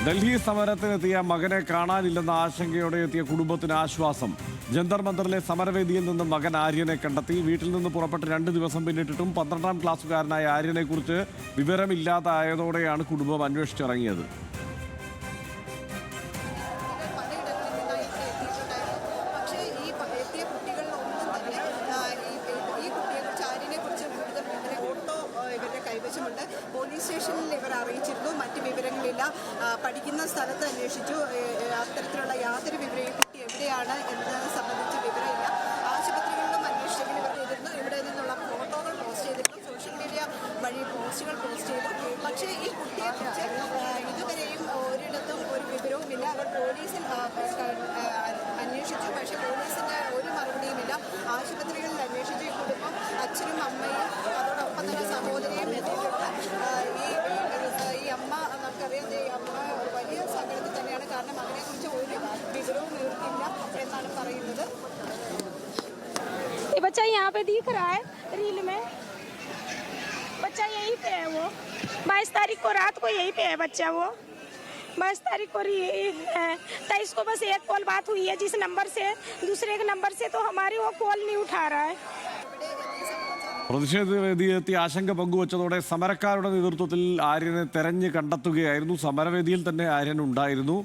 ഡൽഹി സമരത്തിനെത്തിയ മകനെ കാണാനില്ലെന്ന ആശങ്കയോടെ എത്തിയ കുടുംബത്തിന് ആശ്വാസം. ജന്തർ മന്ദറിലെ സമരവേദിയിൽ നിന്ന് മകൻ ആര്യനെ കണ്ടെത്തി. വീട്ടിൽ നിന്ന് പുറപ്പെട്ട് 2 ദിവസം പിന്നിട്ടിട്ടും 12ാം ക്ലാസ്സുകാരനായ ആര്യനെക്കുറിച്ച് വിവരമില്ലാതായതോടെയാണ് കുടുംബം അന്വേഷിച്ചിറങ്ങിയത്. പോലീസ് സ്റ്റേഷനിൽ ഇവർ അറിയിച്ചിരുന്നു. മറ്റ് വിവരങ്ങളില്ല. പഠിക്കുന്ന സ്ഥലത്ത് അന്വേഷിച്ചു. അത്തരത്തിലുള്ള യാതൊരു വിവരവും കുട്ടി എവിടെയാണ് എന്നത് സംബന്ധിച്ച് വിവരമില്ല. ആശുപത്രികളിലും അന്വേഷിച്ചെങ്കിലും ഇവർ ചെയ്തിരുന്നു. ഇവിടെ നിന്നുള്ള ഫോട്ടോകൾ പോസ്റ്റ് ചെയ്തിരുന്നു. സോഷ്യൽ മീഡിയ വഴി പോസ്റ്റുകൾ പോസ്റ്റ് ചെയ്തു. പക്ഷേ ഈ കുട്ടിയെക്കുറിച്ച് ഇതുവരെയും ഒരിടത്തും ഒരു വിവരവുമില്ല. അവർ പോലീസിൽ അന്വേഷിച്ചു. പക്ഷേ പോലീസിൻ്റെ ഒരു മറുപടിയുമില്ല. ആശുപത്രികളിൽ അന്വേഷിച്ചു. ഈ കുടുംബം അച്ഛനും അമ്മയും അതോടൊപ്പം തന്നെ സഹോദരിയും എത്തിയിട്ടുണ്ട്. ഈ അമ്മ നമുക്കറിയാം, ഈ അമ്മ വലിയ സങ്കടത്തിൽ തന്നെയാണ്. കാരണം അതിനെക്കുറിച്ച് ഒരു വിവരവും ഇവർക്കില്ല എന്നാണ് പറയുന്നത്. बच्चा यहाँ पे दिख रहा है रील में, बच्चा यहीं पे है। वो 22 तारीख को रात को यहीं पे है बच्चा। वो 22 तारीख को 23 को बस एक कॉल बात हुई है जिस नंबर से, दूसरे के नंबर से तो हमारी वो कॉल नहीं उठा रहा है। പ്രതിഷേധവേദിയെത്തി ആശങ്ക പങ്കുവച്ചതോടെ സമരക്കാരുടെ നേതൃത്വത്തിൽ ആര്യനെ തെരഞ്ഞ് കണ്ടെത്തുകയായിരുന്നു. സമരവേദിയിൽ തന്നെ ആര്യൻ ഉണ്ടായിരുന്നു.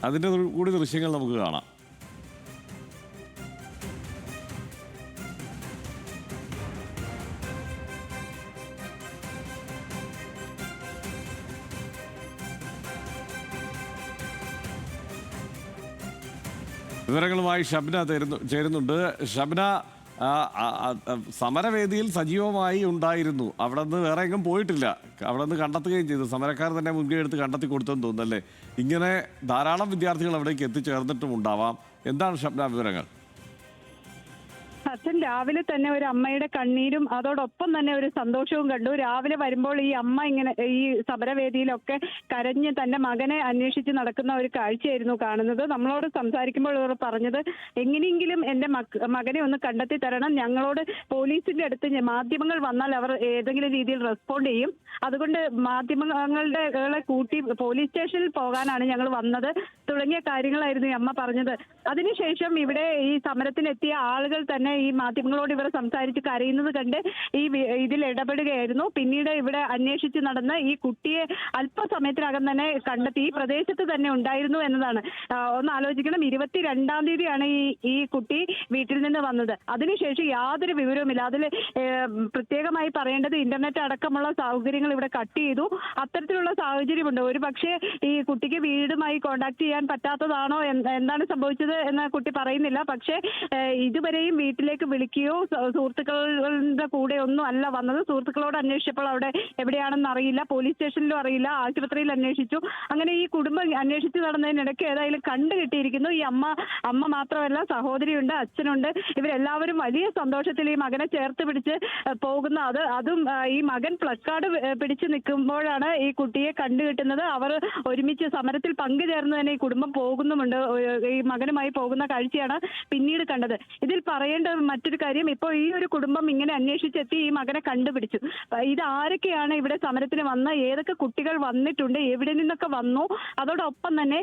അതിൻ്റെ കൂടി ദൃശ്യങ്ങൾ നമുക്ക് കാണാം. വിവരങ്ങളുമായി ഷബ്ന ചേരുന്നുണ്ട്. ഷബ്ന, സമരവേദിയിൽ സജീവമായി ഉണ്ടായിരുന്നു. അവിടെ നിന്ന് വേറെ എങ്ങും പോയിട്ടില്ല. അവിടെ നിന്ന് കണ്ടെത്തുകയും ചെയ്തു. സമരക്കാർ തന്നെ മുൻകൈ എടുത്ത് കണ്ടെത്തി കൊടുത്തെന്ന് തോന്നുന്നല്ലേ? ഇങ്ങനെ ധാരാളം വിദ്യാർത്ഥികൾ അവിടേക്ക് എത്തിച്ചേർന്നിട്ടും ഉണ്ടാവാം. എന്താണ് ഷബ്ന വിവരങ്ങൾ? അച്ഛൻ രാവിലെ തന്നെ ഒരു അമ്മയുടെ കണ്ണീരും അതോടൊപ്പം തന്നെ ഒരു സന്തോഷവും കണ്ടു. രാവിലെ വരുമ്പോൾ ഈ അമ്മ ഇങ്ങനെ ഈ സമരവേദിയിലൊക്കെ കരഞ്ഞ് തന്റെ മകനെ അന്വേഷിച്ച് നടക്കുന്ന ഒരു കാഴ്ചയായിരുന്നു കാണുന്നത്. നമ്മളോട് സംസാരിക്കുമ്പോൾ ഇവർ പറഞ്ഞത്, എങ്ങനെയെങ്കിലും എൻ്റെ മകനെ ഒന്ന് കണ്ടെത്തി തരണം. ഞങ്ങളോട് പോലീസിന്റെ അടുത്ത് മാധ്യമങ്ങൾ വന്നാൽ അവർ ഏതെങ്കിലും രീതിയിൽ റെസ്പോണ്ട് ചെയ്യും. അതുകൊണ്ട് മാധ്യമങ്ങളുടെ കൂട്ടി പോലീസ് സ്റ്റേഷനിൽ പോകാനാണ് ഞങ്ങൾ വന്നത് തുടങ്ങിയ കാര്യങ്ങളായിരുന്നു ഈ അമ്മ പറഞ്ഞത്. അതിനുശേഷം ഇവിടെ ഈ സമരത്തിനെത്തിയ ആളുകൾ തന്നെ ഈ മാധ്യമങ്ങളോട് ഇവർ സംസാരിച്ച് കരയുന്നത് കണ്ട് ഇതിൽ ഇടപെടുകയായിരുന്നു. പിന്നീട് ഇവിടെ അന്വേഷിച്ച് നടന്ന് ഈ കുട്ടിയെ അല്പസമയത്തിനകം തന്നെ കണ്ടെത്തി. ഈ പ്രദേശത്ത് തന്നെ ഉണ്ടായിരുന്നു എന്നതാണ്. ഒന്ന് ആലോചിക്കണം, 22-ാം തീയതിയാണ് ഈ കുട്ടി വീട്ടിൽ നിന്ന് വന്നത്. അതിനുശേഷം യാതൊരു വിവരവുമില്ല. അതിൽ പ്രത്യേകമായി പറയേണ്ടത്, ഇന്റർനെറ്റ് അടക്കമുള്ള സൗകര്യങ്ങൾ ഇവിടെ കട്ട് ചെയ്തു. അത്തരത്തിലുള്ള സാഹചര്യമുണ്ട്. ഒരു പക്ഷേ ഈ കുട്ടിക്ക് വീടുമായി കോണ്ടാക്ട് ചെയ്യാൻ പറ്റാത്തതാണോ, എന്താണ് സംഭവിച്ചത് എന്ന് കുട്ടി പറയുന്നില്ല. പക്ഷേ ഇതുവരെയും വീട്ടിലേക്ക് വിളിക്കുകയോ സുഹൃത്തുക്കളുടെ കൂടെ ഒന്നും അല്ല വന്നത്. സുഹൃത്തുക്കളോട് അന്വേഷിച്ചപ്പോൾ അവിടെ എവിടെയാണെന്ന് അറിയില്ല. പോലീസ് സ്റ്റേഷനിലും അറിയില്ല. ആശുപത്രിയിൽ അന്വേഷിച്ചു. അങ്ങനെ ഈ കുടുംബം അന്വേഷിച്ച് നടന്നതിനിടയ്ക്ക് ഏതായാലും കണ്ടു കിട്ടിയിരിക്കുന്നു. ഈ അമ്മ മാത്രമല്ല, സഹോദരിയുണ്ട്, അച്ഛനുണ്ട്. ഇവരെല്ലാവരും വലിയ സന്തോഷത്തിൽ ഈ മകനെ ചേർത്ത് പിടിച്ച് പോകുന്ന അതും ഈ മകൻ പ്ലസ് കാർഡ് പിടിച്ച് നിൽക്കുമ്പോഴാണ് ഈ കുട്ടിയെ കണ്ടു കിട്ടുന്നത്. അവർ ഒരുമിച്ച് സമരത്തിൽ പങ്കുചേർന്ന് ഈ കുടുംബം പോകുന്നുമുണ്ട്. ഈ മകനുമായി പോകുന്ന കാഴ്ചയാണ് പിന്നീട് കണ്ടത്. ഇതിൽ പറയേണ്ട മറ്റൊരു കാര്യം, ഇപ്പോൾ ഈ ഒരു കുടുംബം ഇങ്ങനെ അന്വേഷിച്ചെത്തി ഈ മകനെ കണ്ടുപിടിച്ചു. ഇത് ആരൊക്കെയാണ് ഇവിടെ സമരത്തിന് വന്ന, ഏതൊക്കെ കുട്ടികൾ വന്നിട്ടുണ്ട്, എവിടെ നിന്നൊക്കെ വന്നു, അതോടൊപ്പം തന്നെ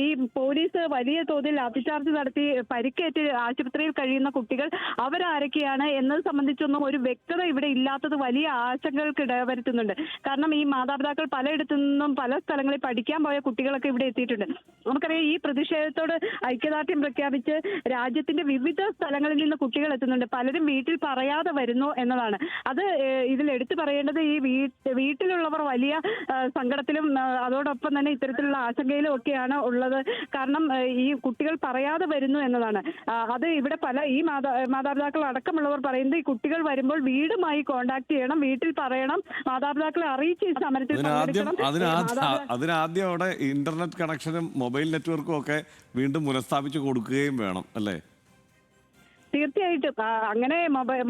ഈ പോലീസ് വലിയ തോതിൽ ലാത്തിചാർജ് നടത്തി പരിക്കേറ്റ് ആശുപത്രിയിൽ കഴിയുന്ന കുട്ടികൾ അവരാരൊക്കെയാണ് എന്നത് സംബന്ധിച്ചൊന്നും ഒരു വ്യക്തത ഇവിടെ ഇല്ലാത്തത് വലിയ ആശങ്കകൾക്ക് ഇടവരുത്തുന്നുണ്ട്. കാരണം ഈ മാതാപിതാക്കൾ പലയിടത്തു നിന്നും പല സ്ഥലങ്ങളിൽ പഠിക്കാൻ പോയ കുട്ടികളൊക്കെ ഇവിടെ എത്തിയിട്ടുണ്ട്. നമുക്കറിയാം, ഈ പ്രതിഷേധത്തോട് ഐക്യദാർഢ്യം പ്രഖ്യാപിച്ച് രാജ്യത്തിന്റെ വിവിധ സ്ഥലങ്ങളിൽ നിന്ന് കുട്ടികൾ എത്തുന്നുണ്ട്. പലരും വീട്ടിൽ പറയാതെ വരുന്നു എന്നതാണ്. അത് ഇതിൽ എടുത്തു പറയേണ്ടത്, ഈ വീട്ടിലുള്ളവർ വലിയ സങ്കടത്തിലും അതോടൊപ്പം തന്നെ ഇത്തരത്തിലുള്ള ആശങ്കയിലും ഒക്കെയാണ് ഉള്ളത്. കാരണം ഈ കുട്ടികൾ പറയാതെ വരുന്നു എന്നതാണ്. അത് ഇവിടെ ഈ മാതാപിതാക്കൾ അടക്കമുള്ളവർ പറയുന്നത്, ഈ കുട്ടികൾ വരുമ്പോൾ വീടുമായി കോണ്ടാക്ട് ചെയ്യണം, വീട്ടിൽ പറയണം, മാതാപിതാക്കളെ അറിയിച്ച് ഈ സമരത്തിൽ പങ്കെടുക്കണം. അതിനാദ്യം അവിടെ ഇന്റർനെറ്റ് കണക്ഷനും മൊബൈൽ നെറ്റ്വർക്കും ഒക്കെ വീണ്ടും പുനഃസ്ഥാപിച്ചു കൊടുക്കുകയും വേണം, അല്ലേ? തീർച്ചയായിട്ടും അങ്ങനെ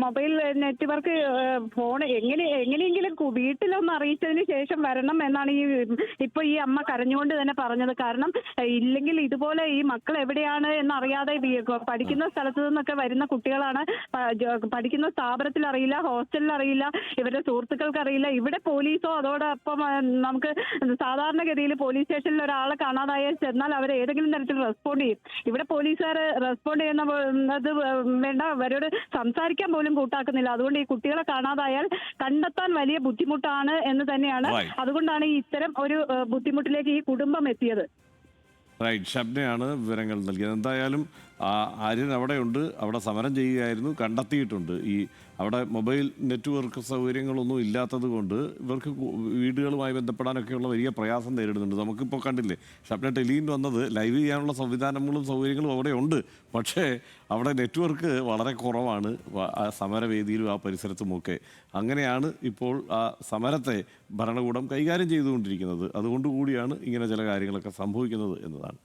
മൊബൈൽ നെറ്റ്വർക്ക് ഫോൺ എങ്ങനെയെങ്കിലും വീട്ടിലൊന്ന് അറിയിച്ചതിന് ശേഷം വരണം എന്നാണ് ഇപ്പൊ ഈ അമ്മ കരഞ്ഞുകൊണ്ട് തന്നെ പറഞ്ഞത്. കാരണം ഇല്ലെങ്കിൽ ഇതുപോലെ ഈ മക്കൾ എവിടെയാണ് എന്നറിയാതെ പഠിക്കുന്ന സ്ഥലത്ത് നിന്നൊക്കെ വരുന്ന കുട്ടികളാണ്. പഠിക്കുന്ന സ്ഥാപനത്തിൽ അറിയില്ല, ഹോസ്റ്റലിൽ അറിയില്ല, ഇവരുടെ സുഹൃത്തുക്കൾക്ക് അറിയില്ല. ഇവിടെ പോലീസോ അതോടൊപ്പം നമുക്ക് സാധാരണഗതിയിൽ പോലീസ് സ്റ്റേഷനിൽ ഒരാളെ കാണാതായാൽ ചെന്നാൽ അവർ ഏതെങ്കിലും തരത്തിൽ റെസ്പോണ്ട് ചെയ്യും. ഇവിടെ പോലീസുകാർ റെസ്പോണ്ട് ചെയ്യുന്നത് വേണ്ട, അവരോട് സംസാരിക്കാൻ പോലും കൂട്ടാക്കുന്നില്ല. അതുകൊണ്ട് ഈ കുട്ടികളെ കാണാതായാൽ കണ്ടെത്താൻ വലിയ ബുദ്ധിമുട്ടാണ് എന്ന് തന്നെയാണ്. അതുകൊണ്ടാണ് ഇത്തരം ഒരു ബുദ്ധിമുട്ടിലേക്ക് ഈ കുടുംബം എത്തിയത്. റൈറ്റ്, ഷബ്നയാണ് വിവരങ്ങൾ നൽകിയത്. എന്തായാലും ആര്യൻ അവിടെയുണ്ട്, അവിടെ സമരം ചെയ്യുകയായിരുന്നു, കണ്ടെത്തിയിട്ടുണ്ട്. അവിടെ മൊബൈൽ നെറ്റ്വർക്ക് സൗകര്യങ്ങളൊന്നും ഇല്ലാത്തത് കൊണ്ട് ഇവർക്ക് വീടുകളുമായി ബന്ധപ്പെടാനൊക്കെയുള്ള വലിയ പ്രയാസം നേരിടുന്നുണ്ട്. നമുക്കിപ്പോൾ കണ്ടില്ലേ, ഷബ്ന ടെലിയിൽ വന്നത് ലൈവ് ചെയ്യാനുള്ള സംവിധാനങ്ങളും സൗകര്യങ്ങളും അവിടെ ഉണ്ട്. പക്ഷേ അവിടെ നെറ്റ്വർക്ക് വളരെ കുറവാണ്, ആ സമരവേദിയിലും ആ പരിസരത്തുമൊക്കെ. അങ്ങനെയാണ് ഇപ്പോൾ ആ സമരത്തെ ഭരണകൂടം കൈകാര്യം ചെയ്തുകൊണ്ടിരിക്കുന്നത്. അതുകൊണ്ടുകൂടിയാണ് ഇങ്ങനെ ചില കാര്യങ്ങളൊക്കെ സംഭവിക്കുന്നത് എന്നതാണ്.